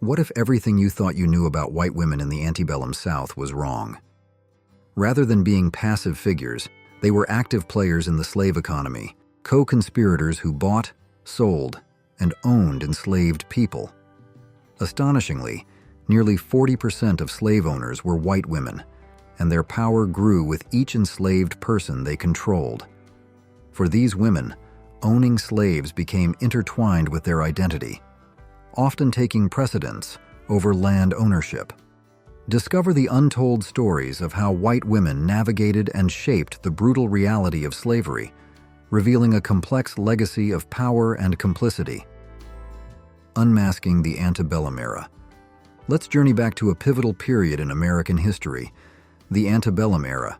What if everything you thought you knew about white women in the antebellum South was wrong? Rather than being passive figures, they were active players in the slave economy, co-conspirators who bought, sold, and owned enslaved people. Astonishingly, nearly 40% of slave owners were white women, and their power grew with each enslaved person they controlled. For these women, owning slaves became intertwined with their identity, often taking precedence over land ownership. Discover the untold stories of how white women navigated and shaped the brutal reality of slavery, revealing a complex legacy of power and complicity. Unmasking the Antebellum Era. Let's journey back to a pivotal period in American history, the Antebellum Era.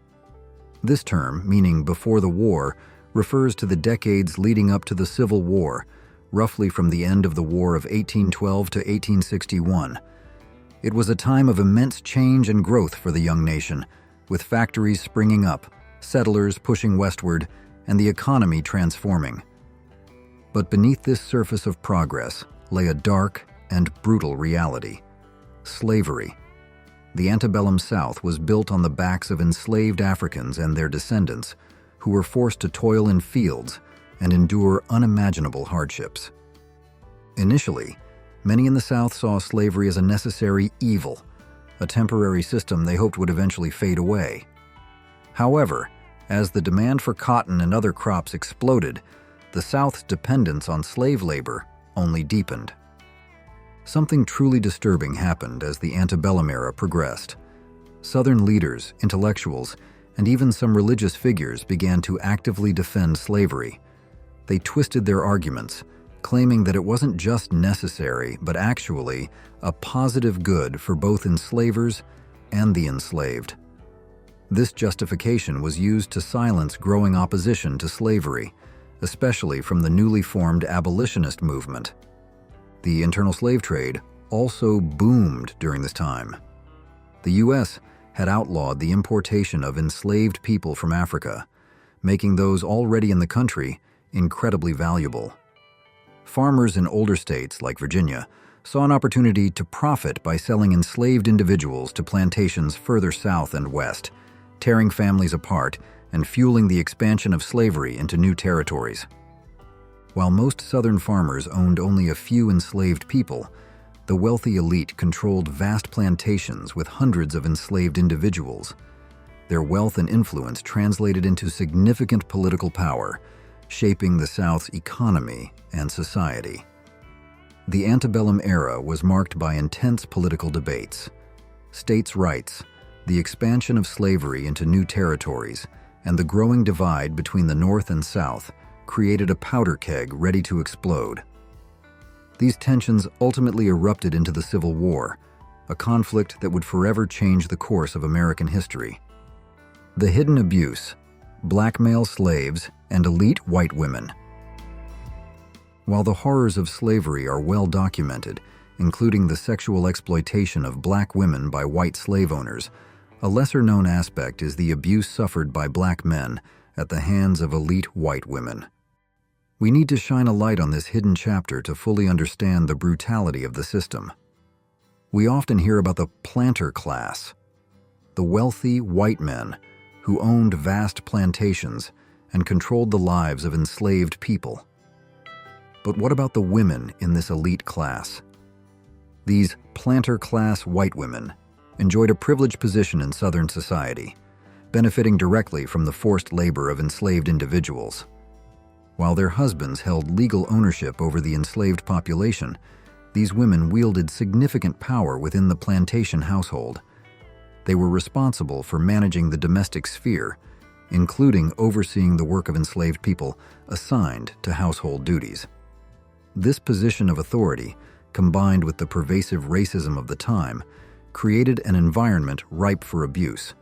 This term, meaning before the war, refers to the decades leading up to the Civil War, roughly from the end of the War of 1812 to 1861. It was a time of immense change and growth for the young nation, with factories springing up, settlers pushing westward, and the economy transforming. But beneath this surface of progress lay a dark and brutal reality: slavery. The antebellum South was built on the backs of enslaved Africans and their descendants, who were forced to toil in fields and endure unimaginable hardships. Initially, many in the South saw slavery as a necessary evil, a temporary system they hoped would eventually fade away. However, as the demand for cotton and other crops exploded, the South's dependence on slave labor only deepened. Something truly disturbing happened as the antebellum era progressed. Southern leaders, intellectuals, and even some religious figures began to actively defend slavery. They twisted their arguments, claiming that it wasn't just necessary, but actually a positive good for both enslavers and the enslaved. This justification was used to silence growing opposition to slavery, especially from the newly formed abolitionist movement. The internal slave trade also boomed during this time. The U.S. had outlawed the importation of enslaved people from Africa, making those already in the country incredibly valuable. Farmers in older states like Virginia saw an opportunity to profit by selling enslaved individuals to plantations further south and west, tearing families apart and fueling the expansion of slavery into new territories. While most Southern farmers owned only a few enslaved people, the wealthy elite controlled vast plantations with hundreds of enslaved individuals. Their wealth and influence translated into significant political power, shaping the South's economy and society. The antebellum era was marked by intense political debates. States' rights, the expansion of slavery into new territories, and the growing divide between the North and South created a powder keg ready to explode. These tensions ultimately erupted into the Civil War, a conflict that would forever change the course of American history. The hidden abuse, black male slaves, and elite white women. While the horrors of slavery are well documented, including the sexual exploitation of black women by white slave owners, a lesser-known aspect is the abuse suffered by black men at the hands of elite white women. We need to shine a light on this hidden chapter to fully understand the brutality of the system. We often hear about the planter class, the wealthy white men who owned vast plantations and controlled the lives of enslaved people. But what about the women in this elite class? These planter class white women enjoyed a privileged position in Southern society, benefiting directly from the forced labor of enslaved individuals. While their husbands held legal ownership over the enslaved population, these women wielded significant power within the plantation household. They were responsible for managing the domestic sphere, including overseeing the work of enslaved people assigned to household duties. This position of authority, combined with the pervasive racism of the time, created an environment ripe for abuse.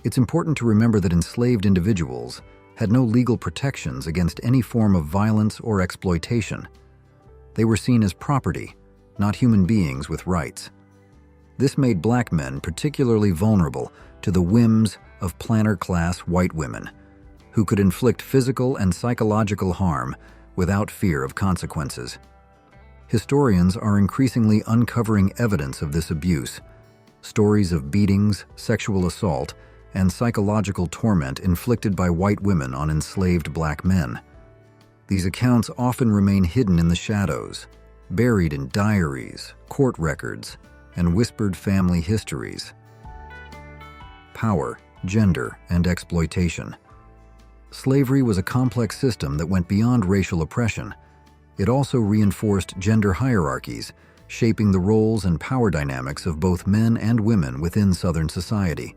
It's important to remember that enslaved individuals had no legal protections against any form of violence or exploitation. They were seen as property, not human beings with rights. This made black men particularly vulnerable to the whims of planter-class white women, who could inflict physical and psychological harm without fear of consequences. historians are increasingly uncovering evidence of this abuse. Stories of beatings, sexual assault, and psychological torment inflicted by white women on enslaved black men. These accounts often remain hidden in the shadows, buried in diaries, court records, and whispered family histories. Power, gender, and exploitation. Slavery was a complex system that went beyond racial oppression. It also reinforced gender hierarchies, shaping the roles and power dynamics of both men and women within Southern society.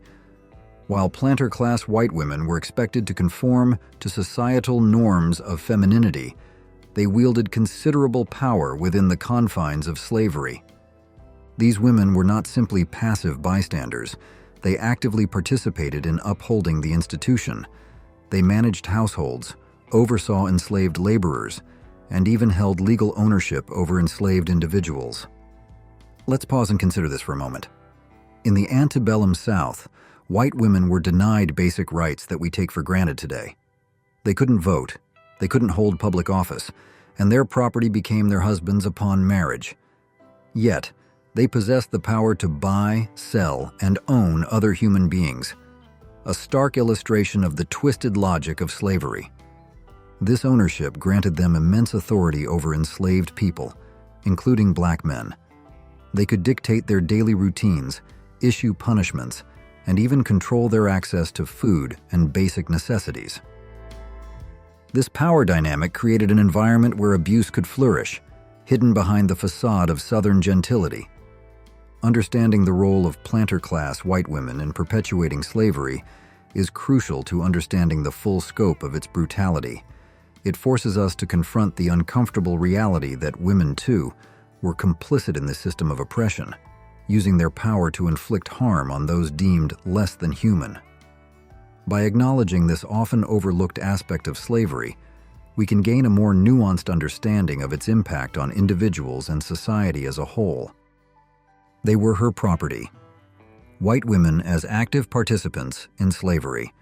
While planter-class white women were expected to conform to societal norms of femininity, they wielded considerable power within the confines of slavery. These women were not simply passive bystanders. They actively participated in upholding the institution. They managed households, oversaw enslaved laborers, and even held legal ownership over enslaved individuals. Let's pause and consider this for a moment. In the antebellum South, white women were denied basic rights that we take for granted today. They couldn't vote, they couldn't hold public office, and their property became their husbands upon marriage. Yet, they possessed the power to buy, sell, and own other human beings, a stark illustration of the twisted logic of slavery. This ownership granted them immense authority over enslaved people, including black men. They could dictate their daily routines, issue punishments, and even control their access to food and basic necessities. This power dynamic created an environment where abuse could flourish, hidden behind the facade of Southern gentility. Understanding the role of planter-class white women in perpetuating slavery is crucial to understanding the full scope of its brutality. It forces us to confront the uncomfortable reality that women, too, were complicit in this system of oppression, using their power to inflict harm on those deemed less than human. By acknowledging this often overlooked aspect of slavery, we can gain a more nuanced understanding of its impact on individuals and society as a whole. They were her property. White women as active participants in slavery.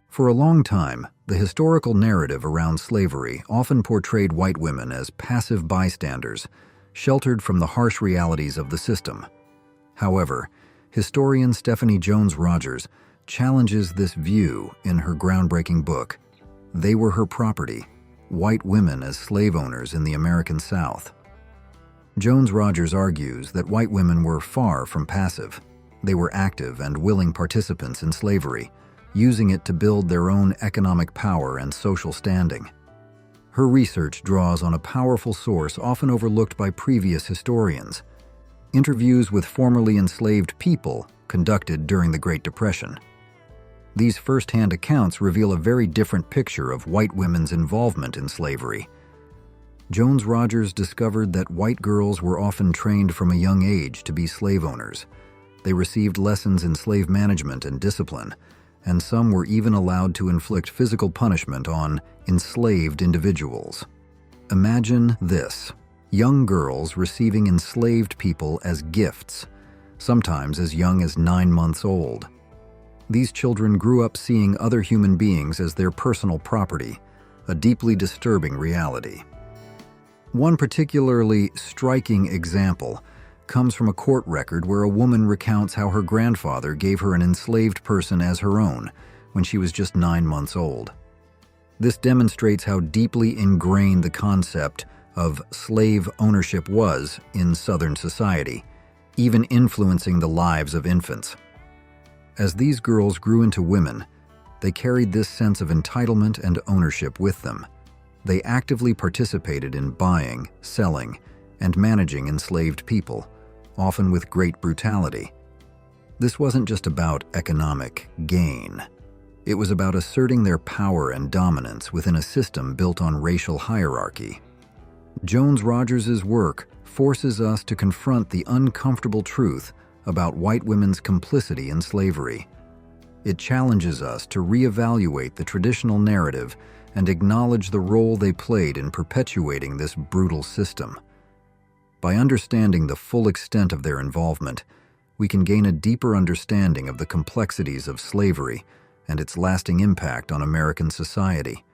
For a long time, the historical narrative around slavery often portrayed white women as passive bystanders, sheltered from the harsh realities of the system. However, historian Stephanie Jones Rogers challenges this view in her groundbreaking book, They Were Her Property: White Women as Slave Owners in the American South. Jones Rogers argues that white women were far from passive. They were active and willing participants in slavery, using it to build their own economic power and social standing. Her research draws on a powerful source often overlooked by previous historians: interviews with formerly enslaved people conducted during the Great Depression. These first-hand accounts reveal a very different picture of white women's involvement in slavery. Jones Rogers discovered that white girls were often trained from a young age to be slave owners. They received lessons in slave management and discipline, and some were even allowed to inflict physical punishment on enslaved individuals. Imagine this: young girls receiving enslaved people as gifts, sometimes as young as 9 months old. These children grew up seeing other human beings as their personal property, a deeply disturbing reality. One particularly striking example comes from a court record where a woman recounts how her grandfather gave her an enslaved person as her own when she was just 9 months old. This demonstrates how deeply ingrained the concept of slave ownership was in Southern society, even influencing the lives of infants. As these girls grew into women, they carried this sense of entitlement and ownership with them. They actively participated in buying, selling, and managing enslaved people, often with great brutality. This wasn't just about economic gain. It was about asserting their power and dominance within a system built on racial hierarchy. Jones Rogers' work forces us to confront the uncomfortable truth about white women's complicity in slavery. It challenges us to reevaluate the traditional narrative and acknowledge the role they played in perpetuating this brutal system. By understanding the full extent of their involvement, we can gain a deeper understanding of the complexities of slavery and its lasting impact on American society.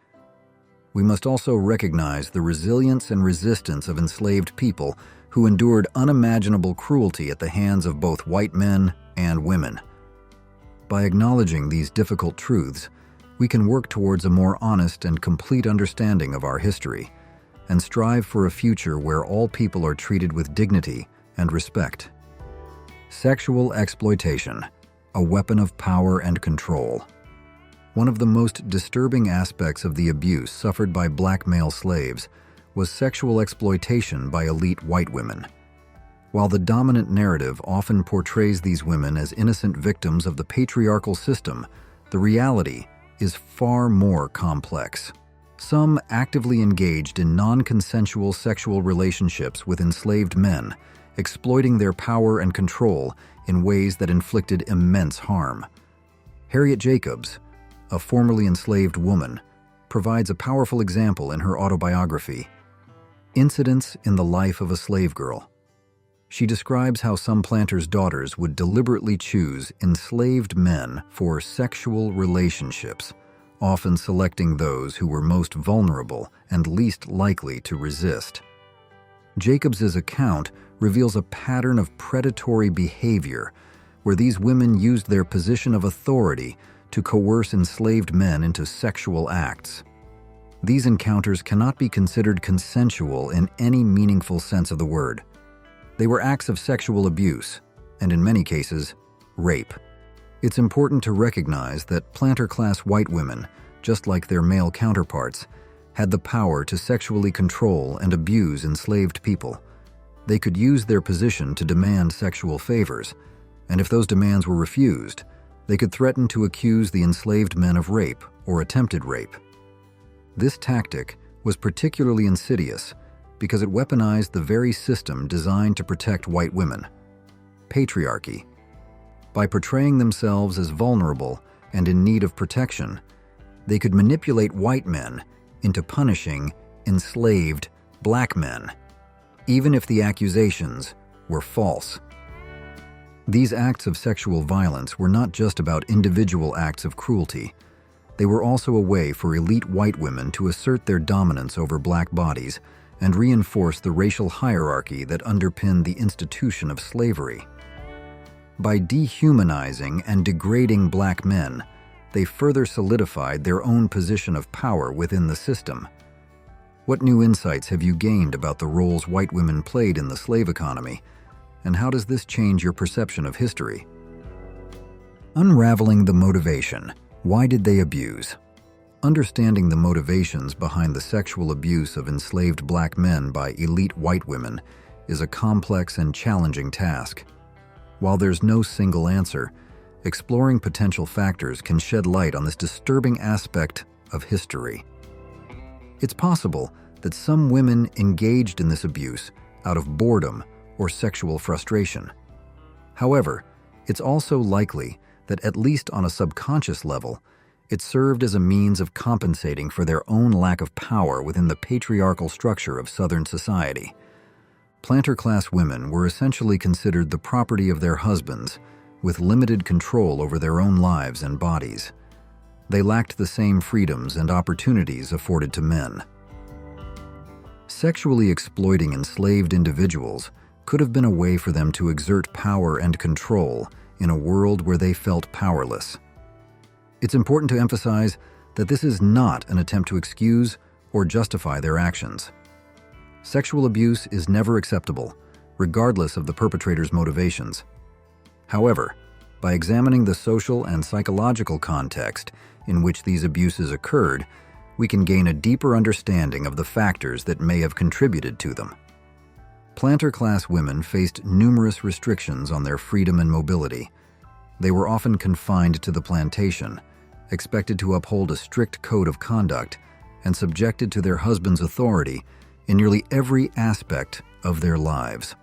We must also recognize the resilience and resistance of enslaved people who endured unimaginable cruelty at the hands of both white men and women. By acknowledging these difficult truths, we can work towards a more honest and complete understanding of our history and strive for a future where all people are treated with dignity and respect. Sexual exploitation, a weapon of power and control. One of the most disturbing aspects of the abuse suffered by black male slaves was sexual exploitation by elite white women. While the dominant narrative often portrays these women as innocent victims of the patriarchal system, the reality is far more complex. Some actively engaged in non-consensual sexual relationships with enslaved men, exploiting their power and control in ways that inflicted immense harm. Harriet Jacobs, a formerly enslaved woman, provides a powerful example in her autobiography, Incidents in the Life of a Slave Girl. She describes how some planters' daughters would deliberately choose enslaved men for sexual relationships, often selecting those who were most vulnerable and least likely to resist. Jacobs's account reveals a pattern of predatory behavior where these women used their position of authority to coerce enslaved men into sexual acts. These encounters cannot be considered consensual in any meaningful sense of the word. They were acts of sexual abuse, and in many cases, rape. It's important to recognize that planter-class white women, just like their male counterparts, had the power to sexually control and abuse enslaved people. They could use their position to demand sexual favors, and if those demands were refused, they could threaten to accuse the enslaved men of rape or attempted rape. This tactic was particularly insidious because it weaponized the very system designed to protect white women: patriarchy. By portraying themselves as vulnerable and in need of protection, they could manipulate white men into punishing enslaved black men, even if the accusations were false. These acts of sexual violence were not just about individual acts of cruelty. They were also a way for elite white women to assert their dominance over black bodies and reinforce the racial hierarchy that underpinned the institution of slavery. By dehumanizing and degrading black men, they further solidified their own position of power within the system. What new insights have you gained about the roles white women played in the slave economy, and how does this change your perception of history? Unraveling the motivation. Why did they abuse? Understanding the motivations behind the sexual abuse of enslaved black men by elite white women is a complex and challenging task. While there's no single answer, exploring potential factors can shed light on this disturbing aspect of history. It's possible that some women engaged in this abuse out of boredom or sexual frustration. However, it's also likely that, at least on a subconscious level, it served as a means of compensating for their own lack of power within the patriarchal structure of Southern society. Planter-class women were essentially considered the property of their husbands, with limited control over their own lives and bodies. They lacked the same freedoms and opportunities afforded to men. Sexually exploiting enslaved individuals could have been a way for them to exert power and control in a world where they felt powerless. It's important to emphasize that this is not an attempt to excuse or justify their actions. Sexual abuse is never acceptable, regardless of the perpetrator's motivations. However, by examining the social and psychological context in which these abuses occurred, we can gain a deeper understanding of the factors that may have contributed to them. Planter-class women faced numerous restrictions on their freedom and mobility. They were often confined to the plantation, expected to uphold a strict code of conduct, and subjected to their husband's authority in nearly every aspect of their lives.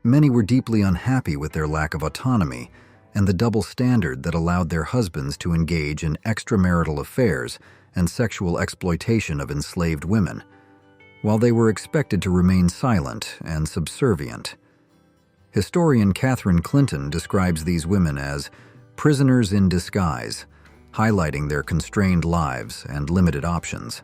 Many were deeply unhappy with their lack of autonomy and the double standard that allowed their husbands to engage in extramarital affairs and sexual exploitation of enslaved women, while they were expected to remain silent and subservient. Historian Catherine Clinton describes these women as prisoners in disguise, highlighting their constrained lives and limited options.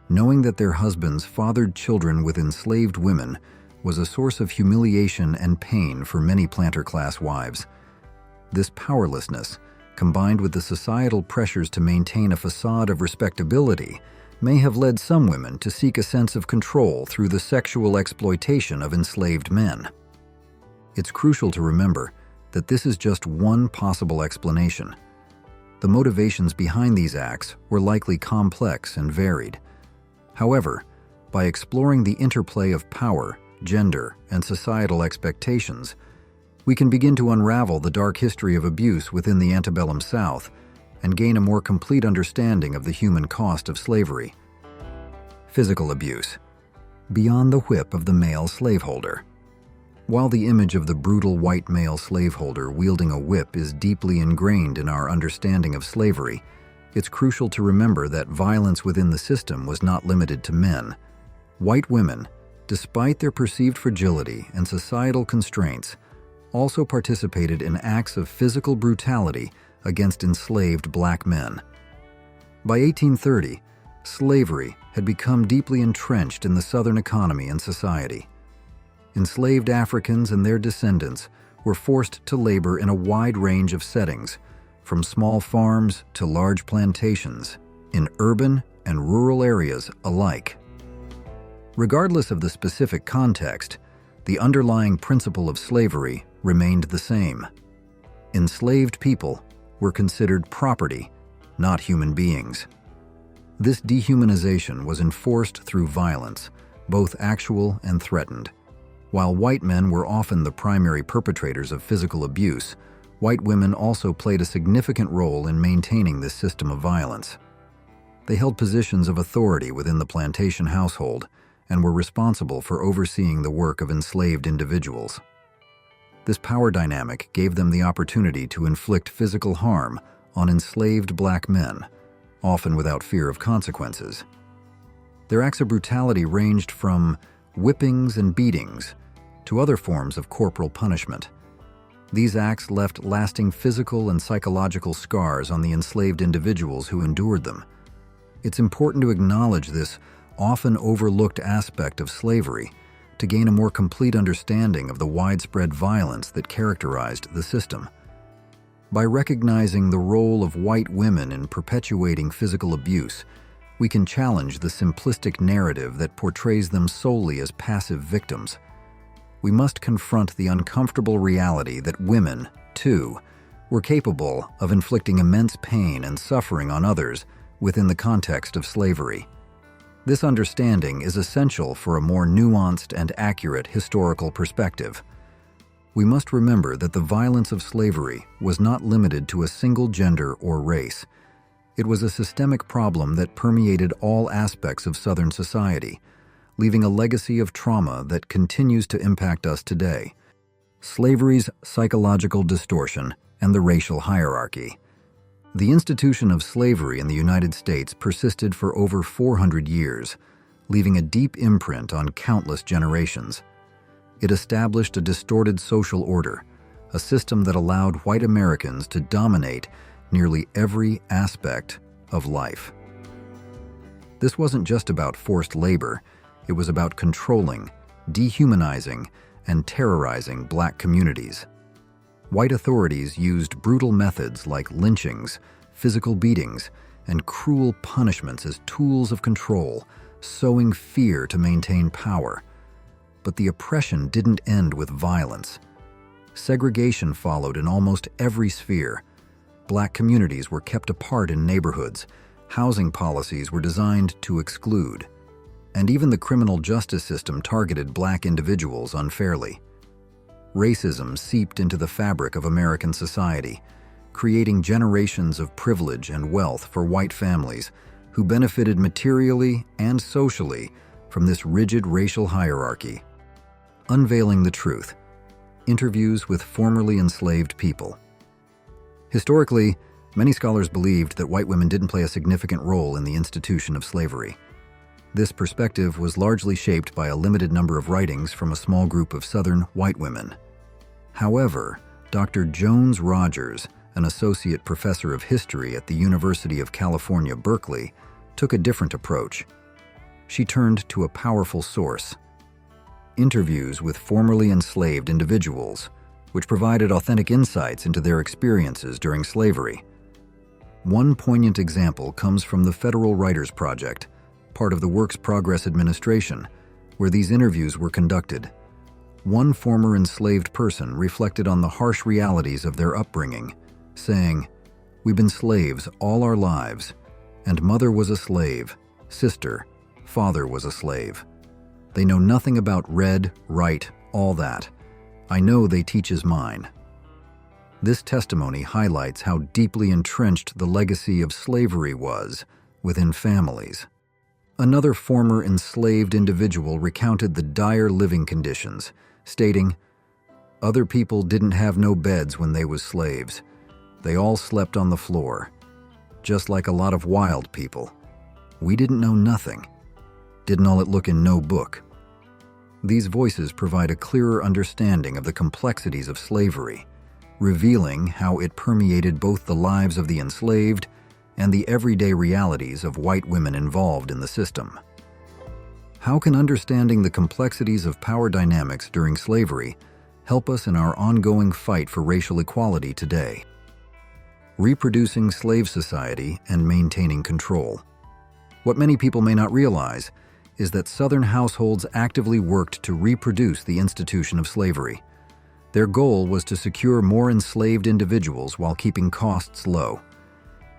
Knowing that their husbands fathered children with enslaved women was a source of humiliation and pain for many planter-class wives. This powerlessness, combined with the societal pressures to maintain a facade of respectability, may have led some women to seek a sense of control through the sexual exploitation of enslaved men. It's crucial to remember that this is just one possible explanation. The motivations behind these acts were likely complex and varied. However, by exploring the interplay of power, gender, and societal expectations, we can begin to unravel the dark history of abuse within the antebellum South and gain a more complete understanding of the human cost of slavery. Physical abuse. Beyond the whip of the male slaveholder. While the image of the brutal white male slaveholder wielding a whip is deeply ingrained in our understanding of slavery, it's crucial to remember that violence within the system was not limited to men. White women, despite their perceived fragility and societal constraints, also participated in acts of physical brutality against enslaved black men. By 1830, slavery had become deeply entrenched in the Southern economy and society. Enslaved Africans and their descendants were forced to labor in a wide range of settings, from small farms to large plantations, in urban and rural areas alike. Regardless of the specific context, the underlying principle of slavery remained the same. Enslaved people were considered property, not human beings. This dehumanization was enforced through violence, both actual and threatened. While white men were often the primary perpetrators of physical abuse, white women also played a significant role in maintaining this system of violence. They held positions of authority within the plantation household and were responsible for overseeing the work of enslaved individuals. This power dynamic gave them the opportunity to inflict physical harm on enslaved black men, often without fear of consequences. Their acts of brutality ranged from whippings and beatings to other forms of corporal punishment. These acts left lasting physical and psychological scars on the enslaved individuals who endured them. It's important to acknowledge this often overlooked aspect of slavery to gain a more complete understanding of the widespread violence that characterized the system. By recognizing the role of white women in perpetuating physical abuse, we can challenge the simplistic narrative that portrays them solely as passive victims. We must confront the uncomfortable reality that women, too, were capable of inflicting immense pain and suffering on others within the context of slavery. This understanding is essential for a more nuanced and accurate historical perspective. We must remember that the violence of slavery was not limited to a single gender or race. It was a systemic problem that permeated all aspects of Southern society, leaving a legacy of trauma that continues to impact us today. Slavery's psychological distortion and the racial hierarchy. The institution of slavery in the United States persisted for over 400 years, leaving a deep imprint on countless generations. It established a distorted social order, a system that allowed white Americans to dominate nearly every aspect of life. This wasn't just about forced labor, it was about controlling, dehumanizing, and terrorizing black communities. White authorities used brutal methods like lynchings, physical beatings, and cruel punishments as tools of control, sowing fear to maintain power. But the oppression didn't end with violence. Segregation followed in almost every sphere. Black communities were kept apart in neighborhoods, housing policies were designed to exclude, and even the criminal justice system targeted black individuals unfairly. Racism seeped into the fabric of American society, creating generations of privilege and wealth for white families who benefited materially and socially from this rigid racial hierarchy. Unveiling the truth. Interviews with formerly enslaved people. Historically, many scholars believed that white women didn't play a significant role in the institution of slavery. This perspective was largely shaped by a limited number of writings from a small group of Southern white women. However, Dr. Jones Rogers, an associate professor of history at the University of California, Berkeley, took a different approach. she turned to a powerful source: interviews with formerly enslaved individuals, which provided authentic insights into their experiences during slavery. One poignant example comes from the Federal Writers Project, part of the Works Progress Administration, where these interviews were conducted. One former enslaved person reflected on the harsh realities of their upbringing, saying, "We've been slaves all our lives, and mother was a slave, sister, father was a slave. They know nothing about read, write, all that. I know they teaches mine." This testimony highlights how deeply entrenched the legacy of slavery was within families. Another former enslaved individual recounted the dire living conditions, stating, "Other people didn't have no beds when they was slaves. They all slept on the floor. Just like a lot of wild people. We didn't know nothing. Didn't all it look in no book." These voices provide a clearer understanding of the complexities of slavery, revealing how it permeated both the lives of the enslaved and the everyday realities of white women involved in the system. How can understanding the complexities of power dynamics during slavery help us in our ongoing fight for racial equality today? Reproducing slave society and maintaining control. What many people may not realize is that Southern households actively worked to reproduce the institution of slavery. Their goal was to secure more enslaved individuals while keeping costs low.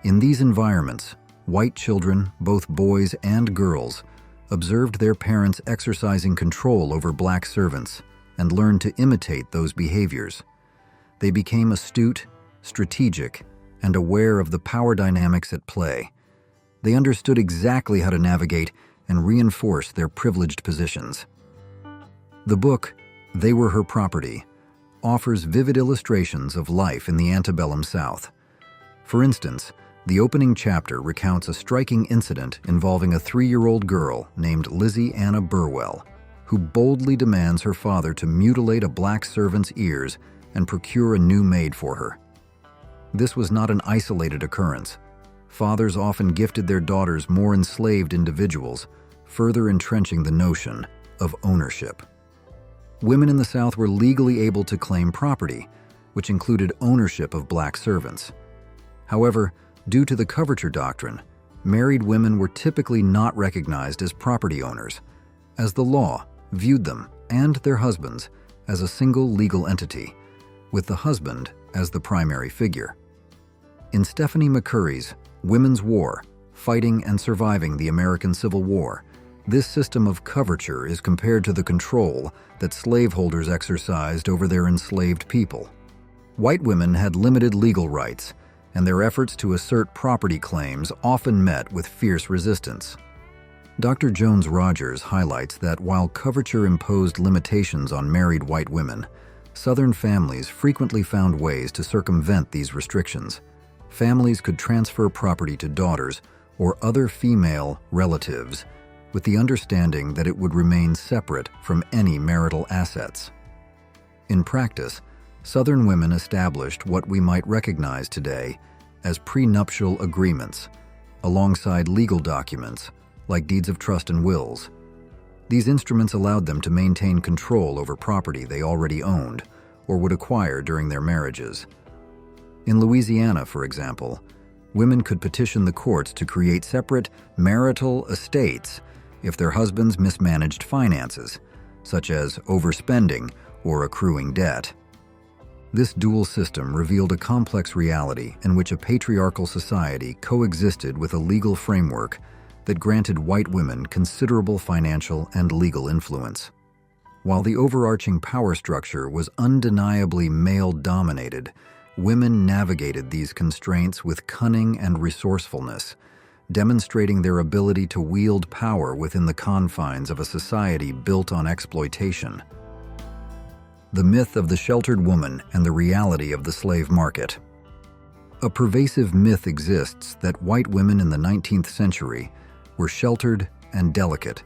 In these environments, white children, both boys and girls, observed their parents exercising control over black servants and learned to imitate those behaviors. They became astute, strategic, and aware of the power dynamics at play. They understood exactly how to navigate and reinforce their privileged positions. The book, They Were Her Property, offers vivid illustrations of life in the antebellum South. For instance, the opening chapter recounts a striking incident involving a 3-year-old girl named Lizzie Anna Burwell, who boldly demands her father to mutilate a black servant's ears and procure a new maid for her. This was not an isolated occurrence. Fathers often gifted their daughters more enslaved individuals, further entrenching the notion of ownership. Women in the South were legally able to claim property, which included ownership of black servants. However, due to the coverture doctrine, married women were typically not recognized as property owners, as the law viewed them and their husbands as a single legal entity, with the husband as the primary figure. In Stephanie McCurry's Women's War, Fighting and Surviving the American Civil War, this system of coverture is compared to the control that slaveholders exercised over their enslaved people. White women had limited legal rights, and their efforts to assert property claims often met with fierce resistance. Dr. Jones Rogers highlights that while coverture imposed limitations on married white women, Southern families frequently found ways to circumvent these restrictions. Families could transfer property to daughters or other female relatives, with the understanding that it would remain separate from any marital assets. In practice, Southern women established what we might recognize today as prenuptial agreements, alongside legal documents like deeds of trust and wills. These instruments allowed them to maintain control over property they already owned or would acquire during their marriages. In Louisiana, for example, women could petition the courts to create separate marital estates if their husbands mismanaged finances, such as overspending or accruing debt. This dual system revealed a complex reality in which a patriarchal society coexisted with a legal framework that granted white women considerable financial and legal influence. While the overarching power structure was undeniably male-dominated, women navigated these constraints with cunning and resourcefulness, demonstrating their ability to wield power within the confines of a society built on exploitation. The myth of the sheltered woman and the reality of the slave market. A pervasive myth exists that white women in the 19th century were sheltered and delicate,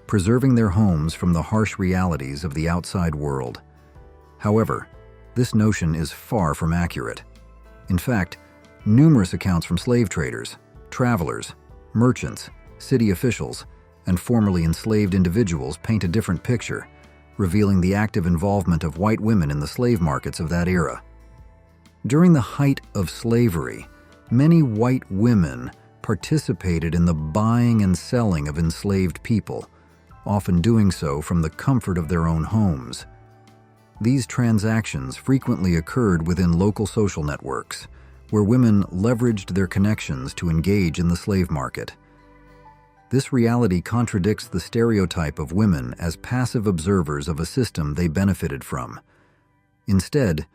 preserving their homes from the harsh realities of the outside world. However, this notion is far from accurate. In fact, numerous accounts from slave traders, travelers, merchants, city officials, and formerly enslaved individuals paint a different picture, revealing the active involvement of white women in the slave markets of that era. During the height of slavery, many white women participated in the buying and selling of enslaved people, often doing so from the comfort of their own homes. These transactions frequently occurred within local social networks, where women leveraged their connections to engage in the slave market. This reality contradicts the stereotype of women as passive observers of a system they benefited from. Instead,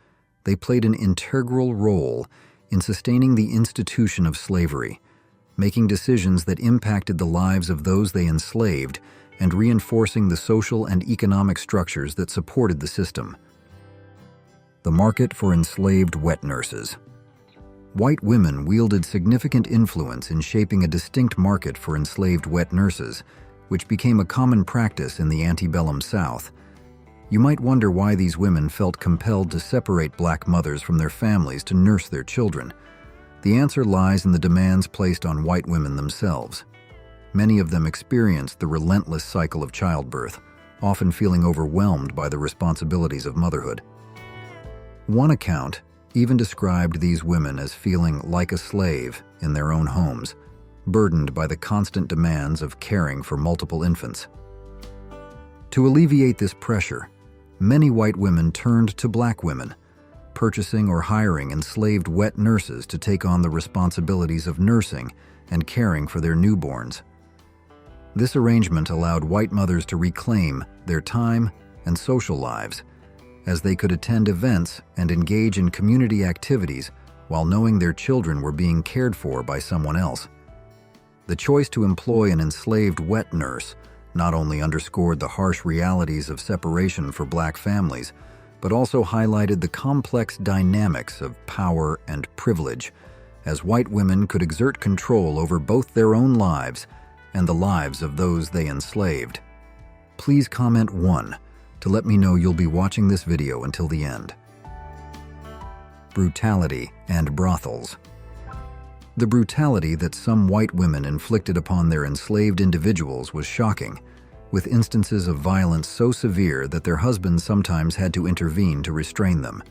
they played an integral role in sustaining the institution of slavery, making decisions that impacted the lives of those they enslaved and reinforcing the social and economic structures that supported the system. The market for enslaved wet nurses. White women wielded significant influence in shaping a distinct market for enslaved wet nurses, which became a common practice in the antebellum South. You might wonder why these women felt compelled to separate black mothers from their families to nurse their children. The answer lies in the demands placed on white women themselves. Many of them experienced the relentless cycle of childbirth, often feeling overwhelmed by the responsibilities of motherhood. One account even described these women as feeling like a slave in their own homes, burdened by the constant demands of caring for multiple infants. To alleviate this pressure, many white women turned to black women, purchasing or hiring enslaved wet nurses to take on the responsibilities of nursing and caring for their newborns. This arrangement allowed white mothers to reclaim their time and social lives, as they could attend events and engage in community activities while knowing their children were being cared for by someone else. The choice to employ an enslaved wet nurse not only underscored the harsh realities of separation for black families, but also highlighted the complex dynamics of power and privilege, as white women could exert control over both their own lives and the lives of those they enslaved. Please comment 1 to let me know you'll be watching this video until the end. Brutality and Brothels. The brutality that some white women inflicted upon their enslaved individuals was shocking, with instances of violence so severe that their husbands sometimes had to intervene to restrain them.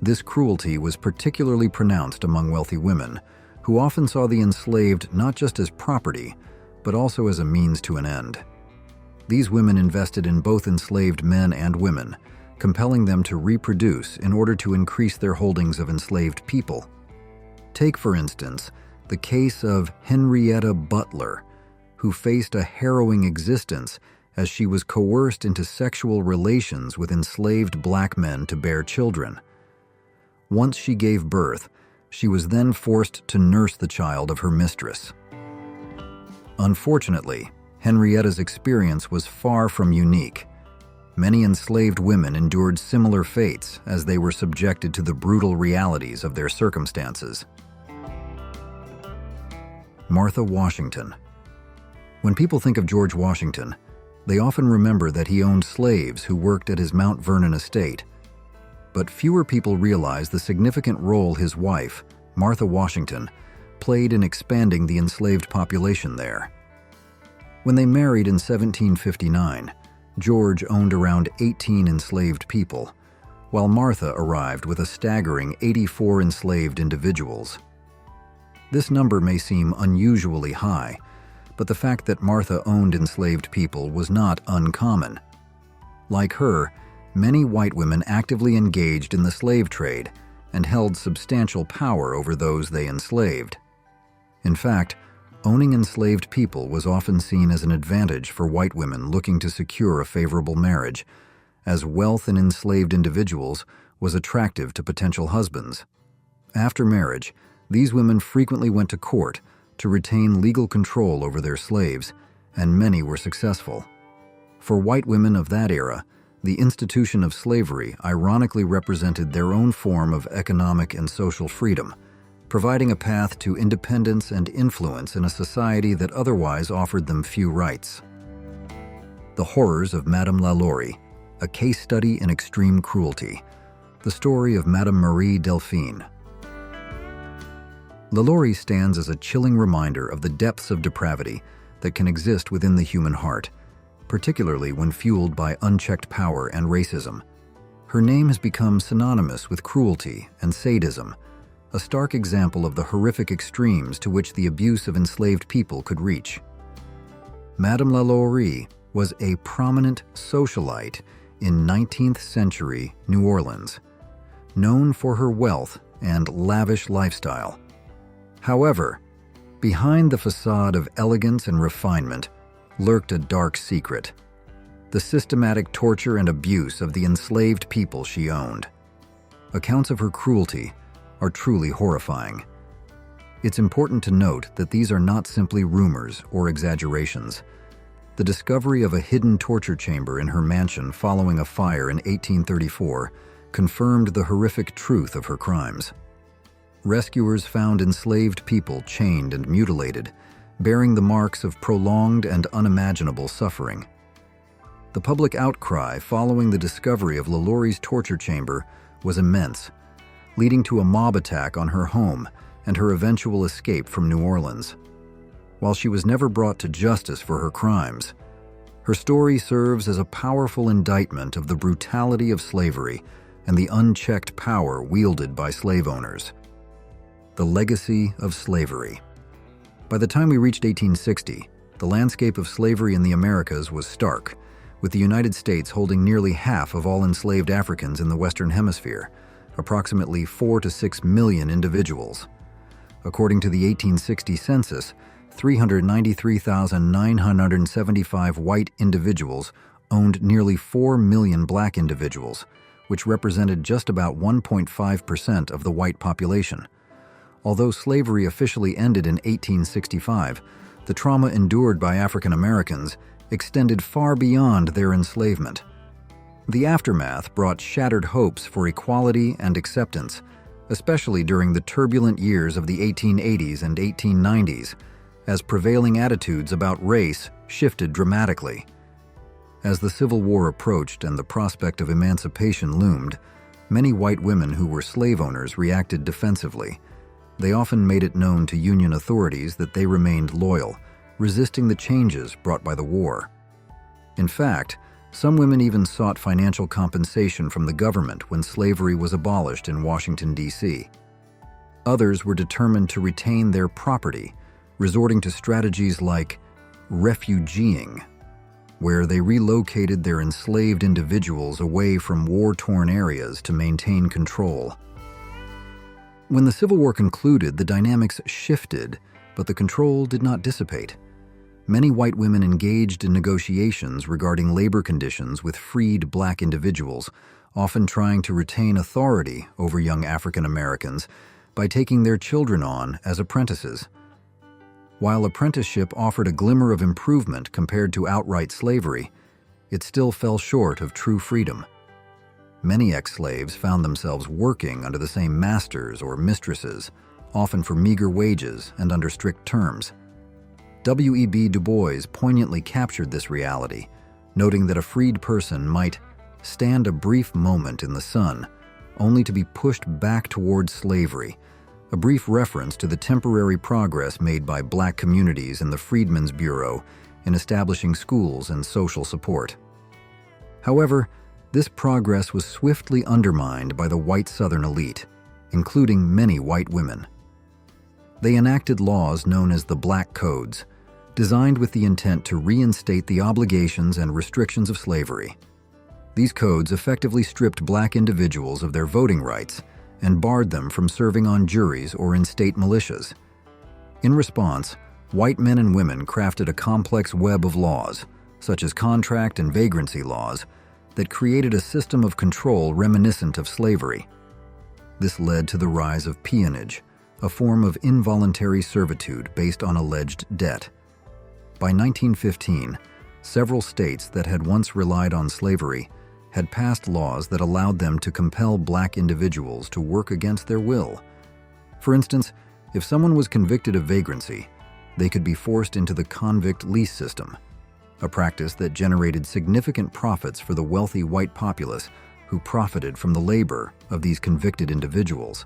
This cruelty was particularly pronounced among wealthy women, who often saw the enslaved not just as property, but also as a means to an end. These women invested in both enslaved men and women, compelling them to reproduce in order to increase their holdings of enslaved people. Take, for instance, the case of Henrietta Butler, who faced a harrowing existence as she was coerced into sexual relations with enslaved black men to bear children. Once she gave birth, she was then forced to nurse the child of her mistress. Unfortunately, Henrietta's experience was far from unique. Many enslaved women endured similar fates as they were subjected to the brutal realities of their circumstances. Martha Washington. When people think of George Washington, they often remember that he owned slaves who worked at his Mount Vernon estate. But fewer people realize the significant role his wife, Martha Washington, played in expanding the enslaved population there. When they married in 1759, George owned around 18 enslaved people, while Martha arrived with a staggering 84 enslaved individuals. This number may seem unusually high, but the fact that Martha owned enslaved people was not uncommon. Like her, many white women actively engaged in the slave trade and held substantial power over those they enslaved. In fact, owning enslaved people was often seen as an advantage for white women looking to secure a favorable marriage, as wealth in enslaved individuals was attractive to potential husbands. After marriage, these women frequently went to court to retain legal control over their slaves, and many were successful. For white women of that era, the institution of slavery ironically represented their own form of economic and social freedom, providing a path to independence and influence in a society that otherwise offered them few rights. The Horrors of Madame LaLaurie, a case study in extreme cruelty. The story of Madame Marie Delphine. LaLaurie stands as a chilling reminder of the depths of depravity that can exist within the human heart, particularly when fueled by unchecked power and racism. Her name has become synonymous with cruelty and sadism, a stark example of the horrific extremes to which the abuse of enslaved people could reach. Madame LaLaurie was a prominent socialite in 19th century New Orleans, known for her wealth and lavish lifestyle. However, behind the facade of elegance and refinement lurked a dark secret: the systematic torture and abuse of the enslaved people she owned. Accounts of her cruelty are truly horrifying. It's important to note that these are not simply rumors or exaggerations. The discovery of a hidden torture chamber in her mansion following a fire in 1834 confirmed the horrific truth of her crimes. Rescuers found enslaved people chained and mutilated, bearing the marks of prolonged and unimaginable suffering. The public outcry following the discovery of LaLaurie's torture chamber was immense, leading to a mob attack on her home and her eventual escape from New Orleans. While she was never brought to justice for her crimes, her story serves as a powerful indictment of the brutality of slavery and the unchecked power wielded by slave owners. The legacy of slavery. By the time we reached 1860, the landscape of slavery in the Americas was stark, with the United States holding nearly half of all enslaved Africans in the Western Hemisphere, approximately 4 to 6 million individuals. According to the 1860 census, 393,975 white individuals owned nearly 4 million black individuals, which represented just about 1.5% of the white population. Although slavery officially ended in 1865, the trauma endured by African Americans extended far beyond their enslavement. The aftermath brought shattered hopes for equality and acceptance, especially during the turbulent years of the 1880s and 1890s, as prevailing attitudes about race shifted dramatically. As the Civil War approached and the prospect of emancipation loomed, many white women who were slave owners reacted defensively. They often made it known to Union authorities that they remained loyal, resisting the changes brought by the war. In fact, some women even sought financial compensation from the government when slavery was abolished in Washington, D.C. Others were determined to retain their property, resorting to strategies like refugeeing, where they relocated their enslaved individuals away from war-torn areas to maintain control. When the Civil War concluded, the dynamics shifted, but the control did not dissipate. Many white women engaged in negotiations regarding labor conditions with freed black individuals, often trying to retain authority over young African Americans by taking their children on as apprentices. While apprenticeship offered a glimmer of improvement compared to outright slavery, it still fell short of true freedom. Many ex-slaves found themselves working under the same masters or mistresses, often for meager wages and under strict terms. W.E.B. Du Bois poignantly captured this reality, noting that a freed person might stand a brief moment in the sun, only to be pushed back towards slavery, a brief reference to the temporary progress made by black communities in the Freedmen's Bureau in establishing schools and social support. However, this progress was swiftly undermined by the white Southern elite, including many white women. They enacted laws known as the Black Codes, designed with the intent to reinstate the obligations and restrictions of slavery. These codes effectively stripped black individuals of their voting rights and barred them from serving on juries or in state militias. In response, white men and women crafted a complex web of laws, such as contract and vagrancy laws, that created a system of control reminiscent of slavery. This led to the rise of peonage, a form of involuntary servitude based on alleged debt. By 1915, several states that had once relied on slavery had passed laws that allowed them to compel black individuals to work against their will. For instance, if someone was convicted of vagrancy, they could be forced into the convict lease system, a practice that generated significant profits for the wealthy white populace who profited from the labor of these convicted individuals.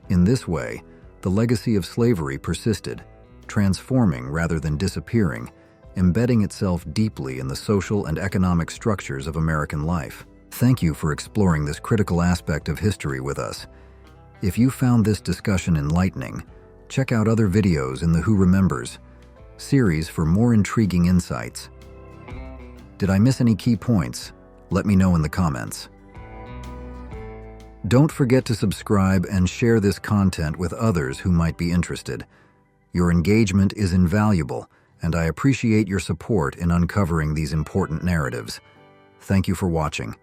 In this way, the legacy of slavery persisted, transforming rather than disappearing, embedding itself deeply in the social and economic structures of American life. Thank you for exploring this critical aspect of history with us. If you found this discussion enlightening, check out other videos in the Who Remembers series for more intriguing insights. Did I miss any key points? Let me know in the comments. Don't forget to subscribe and share this content with others who might be interested. Your engagement is invaluable, and I appreciate your support in uncovering these important narratives. Thank you for watching.